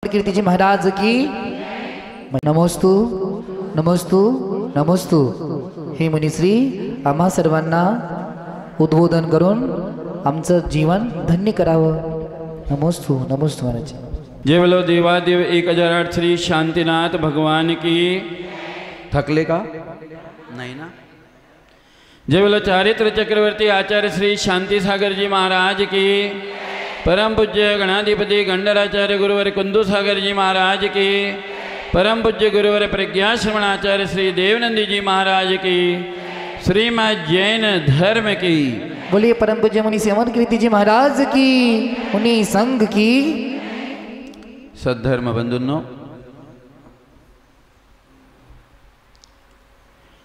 कीर्तिजी महाराज की नमोस्तु नमोस्तु नमोस्तु। हे मुनिश्री, आम्हा सर्वांना उद्बोधन करून आमचं जीवन धन्य करावं। नमोस्तु नमोस्तु महाराज। जय बोलो देवादेव 1008 श्री शांतिनाथ भगवान की। थकले का नहीं ना। जय बोलो चारित्र चक्रवर्ती आचार्य श्री शांति सागर जी महाराज की। परम पूज्य गणाधिपति गंडराचार्य गुरुवर कुंदू सागर जी महाराज की। परम पूज्य गुरुवर प्रज्ञा श्रवणाचार्य श्री देवनंदी जी महाराज की। श्रीमद जैन धर्म की। बोलिए परम पूज्य मुनि सेवन कीर्ति जी महाराज की, मुनि संघ की। सद्धर्म बंधूंनो,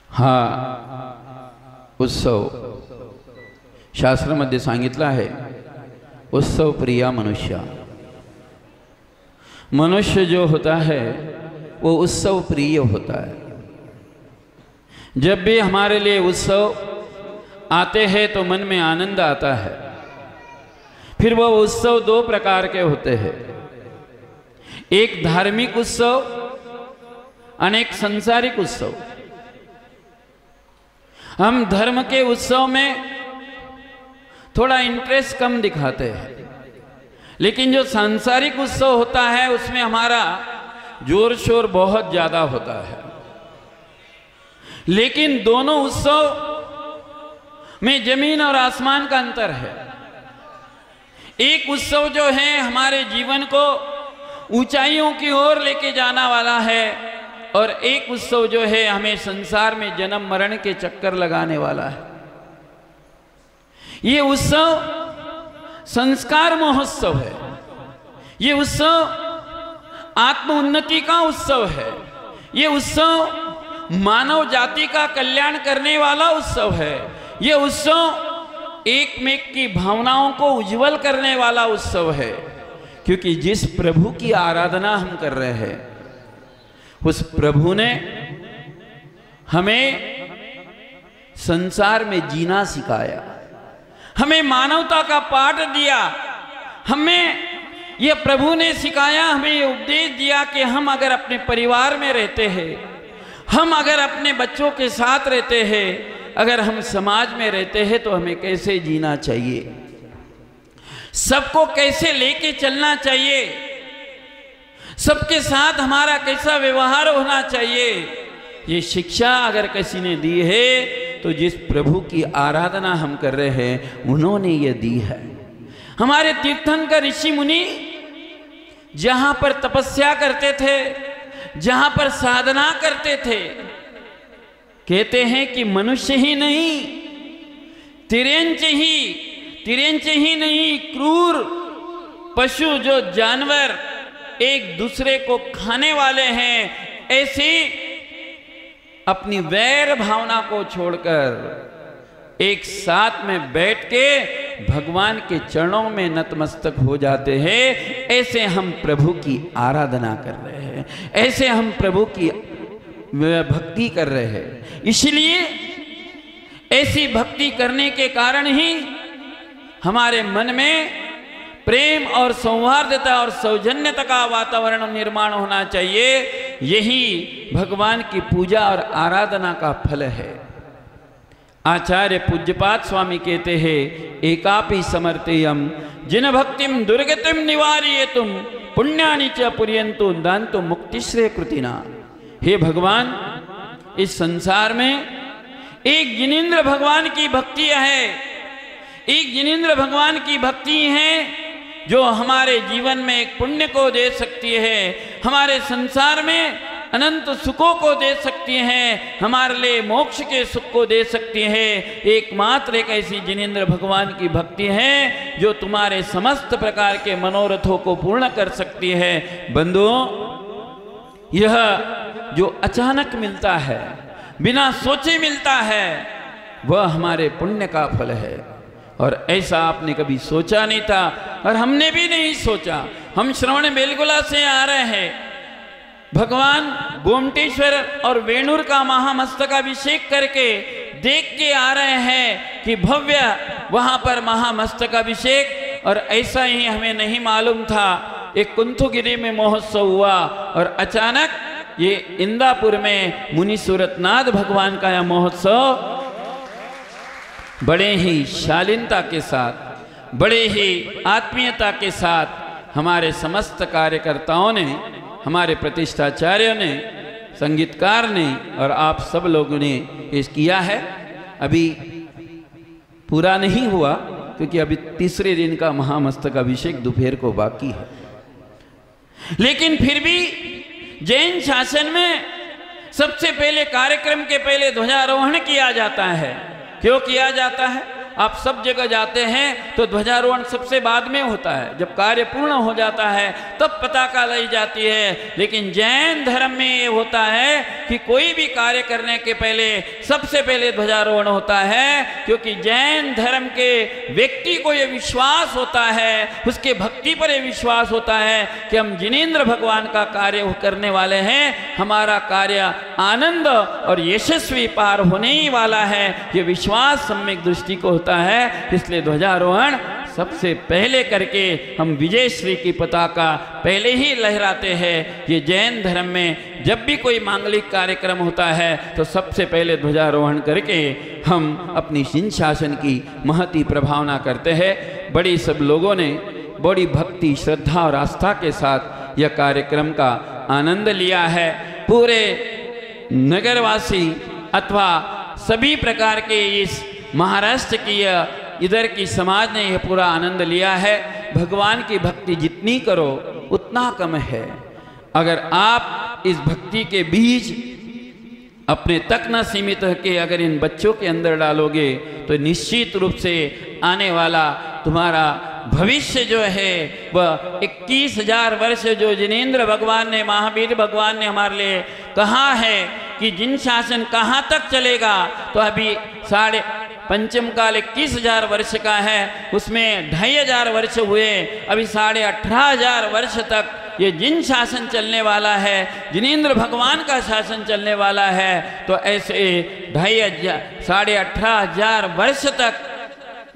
हा उत्सव शास्त्रामध्ये सांगितलं आहे, उत्सव प्रिया मनुष्य। मनुष्य जो होता है वो उत्सव प्रिय होता है। जब भी हमारे लिए उत्सव आते हैं तो मन में आनंद आता है। फिर वो उत्सव दो प्रकार के होते हैं, एक धार्मिक उत्सव और एक सांसारिक उत्सव। हम धर्म के उत्सव में थोड़ा इंटरेस्ट कम दिखाते हैं, लेकिन जो सांसारिक उत्सव होता है उसमें हमारा जोर शोर बहुत ज्यादा होता है। लेकिन दोनों उत्सव में जमीन और आसमान का अंतर है। एक उत्सव जो है हमारे जीवन को ऊंचाइयों की ओर लेके जाना वाला है, और एक उत्सव जो है हमें संसार में जन्म मरण के चक्कर लगाने वाला है। ये उत्सव संस्कार महोत्सव है। ये उत्सव आत्म उन्नति का उत्सव है। ये उत्सव मानव जाति का कल्याण करने वाला उत्सव है। ये उत्सव एक मेक की भावनाओं को उज्जवल करने वाला उत्सव है। क्योंकि जिस प्रभु की आराधना हम कर रहे हैं, उस प्रभु ने हमें संसार में जीना सिखाया, हमें मानवता का पाठ दिया। हमें यह प्रभु ने सिखाया, हमें यह उपदेश दिया कि हम अगर अपने परिवार में रहते हैं, हम अगर अपने बच्चों के साथ रहते हैं, अगर हम समाज में रहते हैं तो हमें कैसे जीना चाहिए, सबको कैसे लेके चलना चाहिए, सबके साथ हमारा कैसा व्यवहार होना चाहिए। ये शिक्षा अगर किसी ने दी है तो जिस प्रभु की आराधना हम कर रहे हैं उन्होंने ये दी है। हमारे तीर्थंकर ऋषि मुनि जहां पर तपस्या करते थे, जहां पर साधना करते थे, कहते हैं कि मनुष्य ही नहीं, तिर्यंच ही नहीं, क्रूर पशु जो जानवर एक दूसरे को खाने वाले हैं, ऐसी अपनी वैर भावना को छोड़कर एक साथ में बैठ के भगवान के चरणों में नतमस्तक हो जाते हैं। ऐसे हम प्रभु की आराधना कर रहे हैं, ऐसे हम प्रभु की भक्ति कर रहे हैं। इसलिए ऐसी भक्ति करने के कारण ही हमारे मन में प्रेम और सौहार्दता और सौजन्यता का वातावरण निर्माण होना चाहिए। यही भगवान की पूजा और आराधना का फल है। आचार्य पूज्यपाद स्वामी कहते हैं, एकापि समर्थेयम जिन भक्तिम दुर्गतिम निवारयेतुम पुण्यानि च पुर्यन्तु दान्तु मुक्तिश्रेय कृतिना। हे भगवान, इस संसार में एक जिनेंद्र भगवान की भक्ति है, एक जिनेंद्र भगवान की भक्ति है जो हमारे जीवन में एक पुण्य को दे सकती है, हमारे संसार में अनंत सुखों को दे सकती हैं, हमारे लिए मोक्ष के सुख को दे सकती है। एकमात्र एक ऐसी जिनेंद्र भगवान की भक्ति है जो तुम्हारे समस्त प्रकार के मनोरथों को पूर्ण कर सकती है। बंधुओं, यह जो अचानक मिलता है, बिना सोचे मिलता है, वह हमारे पुण्य का फल है। और ऐसा आपने कभी सोचा नहीं था और हमने भी नहीं सोचा। हम श्रवण बेलगोला से आ रहे हैं, भगवान गोमटेश्वर और वेणुर का महामस्तकाभिषेक करके देख के आ रहे हैं कि भव्य वहां पर महामस्तकाभिषेक। और ऐसा ही हमें नहीं मालूम था एक कुंथुगिरी में महोत्सव हुआ और अचानक ये इंदापुर में मुनि सूरतनाथ भगवान का यह महोत्सव बड़े ही शालीनता के साथ, बड़े ही आत्मीयता के साथ हमारे समस्त कार्यकर्ताओं ने, हमारे प्रतिष्ठाचार्यों ने, संगीतकार ने और आप सब लोगों ने पेश किया है। अभी पूरा नहीं हुआ क्योंकि अभी तीसरे दिन का महामस्तक अभिषेक दोपहर को बाकी है, लेकिन फिर भी जैन शासन में सबसे पहले कार्यक्रम के पहले ध्वजारोहण किया जाता है। क्यों किया जाता है? आप सब जगह जाते हैं तो ध्वजारोहण सबसे बाद में होता है, जब कार्य पूर्ण हो जाता है तब पताका लाई जाती है। लेकिन जैन धर्म में ये होता है कि कोई भी कार्य करने के पहले सबसे पहले ध्वजारोहण होता है, क्योंकि जैन धर्म के व्यक्ति को ये विश्वास होता है, उसके भक्ति पर ये विश्वास होता है कि हम जिनेंद्र भगवान का कार्य करने वाले हैं, हमारा कार्य आनंद और यशस्वी पार होने ही वाला है, ये विश्वास सम्यक दृष्टि को होता है। इसलिए ध्वजारोहण सबसे पहले करके हम विजयश्री की पताका पहले ही लहराते हैं। ये जैन धर्म में जब भी कोई मांगलिक कार्यक्रम होता है तो सबसे पहले ध्वजारोहण करके हम अपनी सिंहासन की महती प्रभावना करते हैं। बड़ी सब लोगों ने बड़ी भक्ति, श्रद्धा और आस्था के साथ यह कार्यक्रम का आनंद लिया है। पूरे नगरवासी अथवा सभी प्रकार के इस महाराष्ट्र की इधर की समाज ने यह पूरा आनंद लिया है। भगवान की भक्ति जितनी करो उतना कम है। अगर आप इस भक्ति के बीज अपने तक न सीमित के अगर इन बच्चों के अंदर डालोगे तो निश्चित रूप से आने वाला तुम्हारा भविष्य जो है वह 21,000 वर्ष जो जिनेंद्र भगवान ने, महावीर भगवान ने हमारे लिए कहा है कि जिन शासन कहाँ तक चलेगा, तो अभी पंचम काल 21,000 वर्ष का है, उसमें 2,500 वर्ष हुए, अभी 18,500 वर्ष तक ये जिन शासन चलने वाला है, जिनेंद्र भगवान का शासन चलने वाला है। तो ऐसे 18,500 वर्ष तक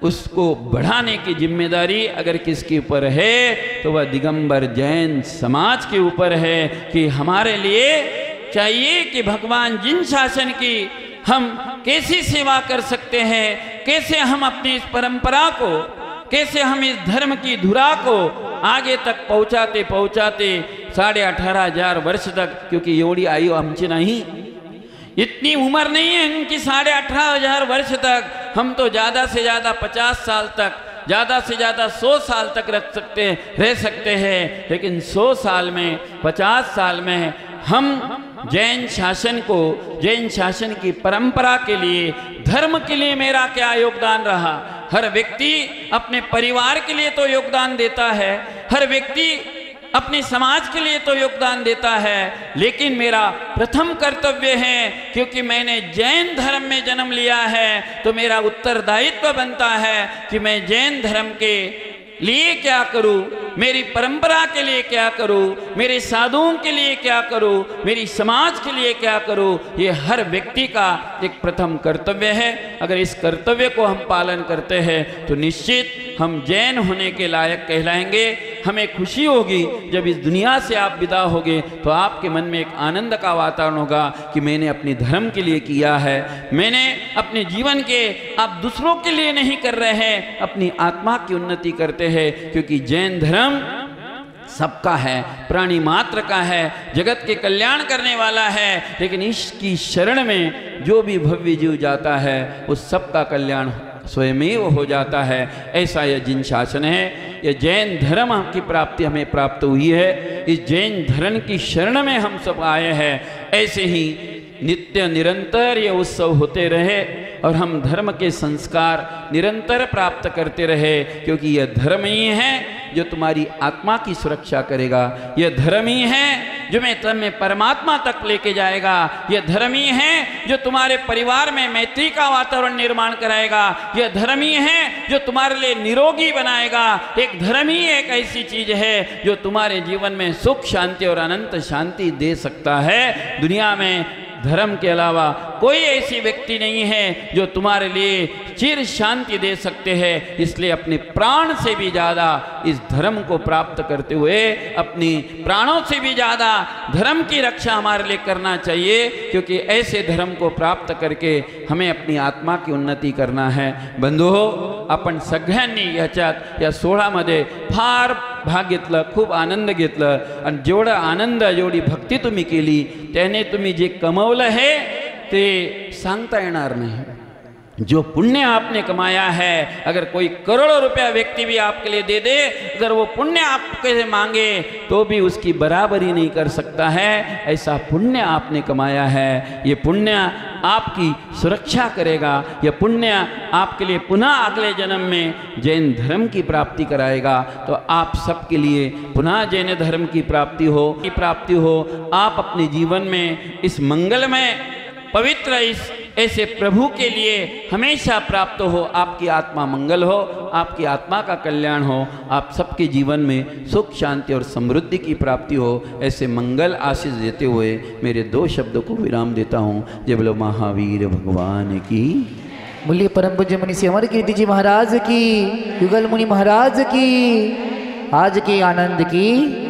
उसको बढ़ाने की जिम्मेदारी अगर किसके ऊपर है तो वह दिगंबर जैन समाज के ऊपर है कि हमारे लिए चाहिए कि भगवान जिन शासन की हम कैसी सेवा कर सकते हैं, कैसे हम अपनी इस परंपरा को, कैसे हम इस धर्म की धुरा को आगे तक पहुंचाते पहुंचाते 18,500 वर्ष तक, क्योंकि एवढी आयु आमची नहीं, इतनी उम्र नहीं है उनकी 18,500 वर्ष तक। हम तो ज़्यादा से ज़्यादा 50 साल तक, ज़्यादा से ज़्यादा 100 साल तक रह सकते हैं, लेकिन 100 साल में, 50 साल में हम जैन शासन को, जैन शासन की परंपरा के लिए, धर्म के लिए मेरा क्या योगदान रहा। हर व्यक्ति अपने परिवार के लिए तो योगदान देता है, हर व्यक्ति अपने समाज के लिए तो योगदान देता है, लेकिन मेरा प्रथम कर्तव्य है, क्योंकि मैंने जैन धर्म में जन्म लिया है तो मेरा उत्तरदायित्व बनता है कि मैं जैन धर्म के लिए क्या करूं, मेरी परंपरा के लिए क्या करूं, मेरे साधुओं के लिए क्या करूं, मेरी समाज के लिए क्या करूं। ये हर व्यक्ति का एक प्रथम कर्तव्य है। अगर इस कर्तव्य को हम पालन करते हैं तो निश्चित हम जैन होने के लायक कहलाएंगे। हमें खुशी होगी जब इस दुनिया से आप विदा होगे तो आपके मन में एक आनंद का वातावरण होगा कि मैंने अपने धर्म के लिए किया है, मैंने अपने जीवन के, आप दूसरों के लिए नहीं कर रहे हैं, अपनी आत्मा की उन्नति करते हैं, क्योंकि जैन धर्म सबका है, प्राणी मात्र का है, जगत के कल्याण करने वाला है। लेकिन इसकी शरण में जो भी भव्य जीव जाता है उस सबका कल्याण स्वयमेव हो जाता है। ऐसा यह जिन शासन है, यह जैन धर्म की प्राप्ति हमें प्राप्त हुई है। इस जैन धर्म की शरण में हम सब आए हैं। ऐसे ही नित्य निरंतर ये उत्सव होते रहे और हम धर्म के संस्कार निरंतर प्राप्त करते रहे, क्योंकि यह धर्म ही है जो तुम्हारी आत्मा की सुरक्षा करेगा, यह धर्म ही है जो मैं तुम्हें परमात्मा तक लेके जाएगा, यह धर्म ही है जो तुम्हारे परिवार में मैत्री का वातावरण निर्माण कराएगा, यह धर्म ही है जो तुम्हारे लिए निरोगी बनाएगा। एक धर्म ही एक ऐसी चीज है जो तुम्हारे जीवन में सुख, शांति और अनंत शांति दे सकता है। दुनिया में धर्म के अलावा कोई ऐसी व्यक्ति नहीं है जो तुम्हारे लिए चिर शांति दे सकते हैं। इसलिए अपने प्राण से भी ज़्यादा इस धर्म को प्राप्त करते हुए अपनी प्राणों से भी ज़्यादा धर्म की रक्षा हमारे लिए करना चाहिए, क्योंकि ऐसे धर्म को प्राप्त करके हमें अपनी आत्मा की उन्नति करना है। बंधुओ, आपण सगळ्यांनी याच्यात या सोहळ्यामध्ये फार भाग घेतला, खूप आनंद घेतला आणि जेवढा आनंद जेवढी भक्ती तुम्ही केली त्याने तुम्ही जे कमवलं है ते सांगता येणार नहीं। जो पुण्य आपने कमाया है, अगर कोई करोड़ों रुपया व्यक्ति भी आपके लिए दे दे, अगर वो पुण्य आपके से मांगे तो भी उसकी बराबरी नहीं कर सकता है। ऐसा पुण्य आपने कमाया है, ये पुण्य आपकी सुरक्षा करेगा, यह पुण्य आपके लिए पुनः अगले जन्म में जैन धर्म की प्राप्ति कराएगा। तो आप सबके लिए पुनः जैन धर्म की प्राप्ति हो, आप अपने जीवन में इस मंगलमय पवित्र इस ऐसे प्रभु के लिए हमेशा प्राप्त हो। आपकी आत्मा मंगल हो, आपकी आत्मा का कल्याण हो, आप सबके जीवन में सुख शांति और समृद्धि की प्राप्ति हो। ऐसे मंगल आशीष देते हुए मेरे 2 शब्दों को विराम देता हूँ। जय बोलो महावीर भगवान की। बोलिए परम पूज्य मुनि श्री अमर कीर्ति जी महाराज की, युगल मुनि महाराज की, आज के आनंद की।